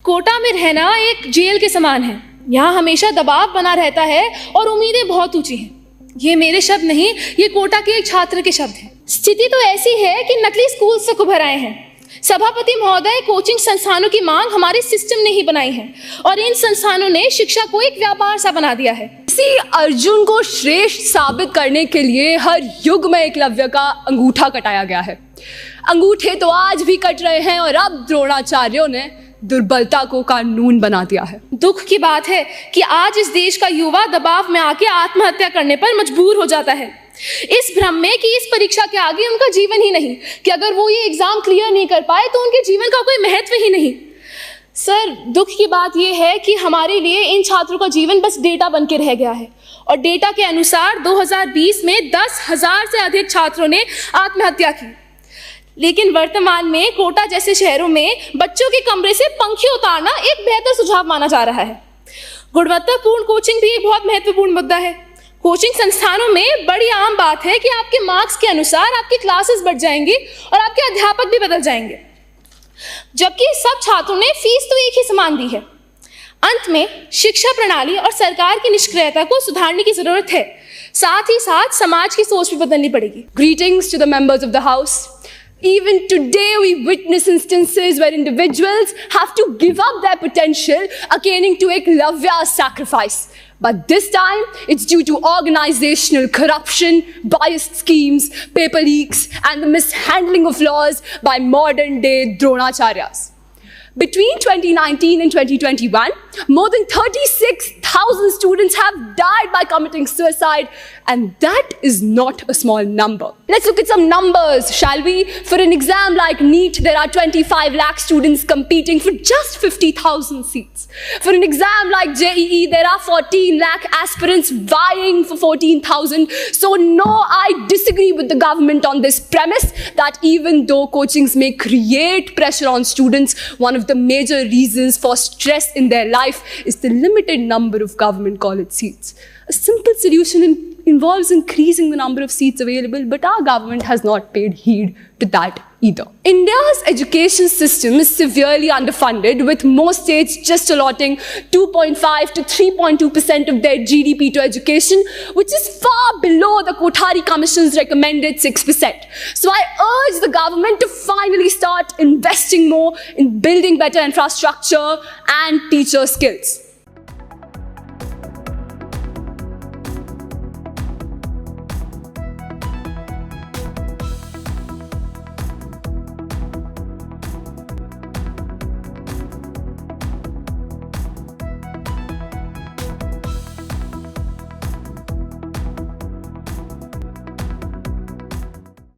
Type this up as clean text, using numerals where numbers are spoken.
कोटा में रहना एक जेल के समान है। यहाँ हमेशा दबाव बना रहता है और उम्मीदें बहुत ऊंची हैं। ये मेरे शब्द नहीं, ये कोटा के एक छात्र के शब्द हैं। स्थिति तो ऐसी है कि नकली स्कूल से उभर आए हैं। सभापति महोदय, कोचिंग संस्थानों की मांग हमारे सिस्टम ने ही बनाई है और इन संस्थानों ने शिक्षा को एक व्यापार सा बना दिया है। इसी अर्जुन को श्रेष्ठ साबित करने के लिए हर युग में एकलव्य का अंगूठा कटाया गया है। अंगूठे तो आज भी कट रहे हैं और अब द्रोणाचार्यों ने दुर्बलता को कानून बना दिया है। दुख की बात है कि आज इस देश का युवा दबाव में आके आत्महत्या करने पर मजबूर हो जाता है, इस भ्रम में कि इस परीक्षा के आगे उनका जीवन ही नहीं, कि अगर वो ये एग्जाम क्लियर नहीं कर पाए तो उनके जीवन का कोई महत्व ही नहीं। सर, दुख की बात यह है कि हमारे लिए इन छात्रों का जीवन बस डेटा बन के रह गया है और डेटा के अनुसार 2020 में 10,000 से अधिक छात्रों ने आत्महत्या की। लेकिन वर्तमान में कोटा जैसे शहरों में बच्चों के कमरे से पंखे उतारना एक बेहतर सुझाव माना जा रहा है। गुणवत्तापूर्ण कोचिंग भी एक बहुत महत्वपूर्ण मुद्दा है। कोचिंग संस्थानों में बड़ी आम बात है कि आपके मार्क्स के अनुसार आपकी क्लासेस बढ़ जाएंगी और आपके अध्यापक भी बदल जाएंगे, जबकि सब छात्रों ने फीस तो एक ही समान दी है। अंत में शिक्षा प्रणाली और सरकार की निष्क्रियता को सुधारने की जरूरत है, साथ ही साथ समाज की सोच भी बदलनी पड़ेगी। Greetings to the members of the House. Even today we witness instances where individuals have to give up their potential akin to Eklavya's sacrifice. But this time it's due to organizational corruption, biased schemes, paper leaks and the mishandling of laws by modern day Dronacharyas. Between 2019 and 2021, more than 36,000 students have died by committing suicide, and that is not a small number. Let's look at some numbers, shall we? For an exam like NEET, there are 25 lakh students competing for just 50,000 seats. For an exam like JEE, there are 14 lakh aspirants vying for 14,000. So no, I disagree with the government on this premise that even though coachings may create pressure on students, one of the major reasons for stress in their life is the limited number of government college seats. A simple solution involves increasing the number of seats available, but our government has not paid heed to that either. India's education system is severely underfunded, with most states just allotting 2.5 to 3.2% of their GDP to education, which is far below the Kothari Commission's recommended 6%. So I urge the government to finally start investing more in building better infrastructure and teacher skills.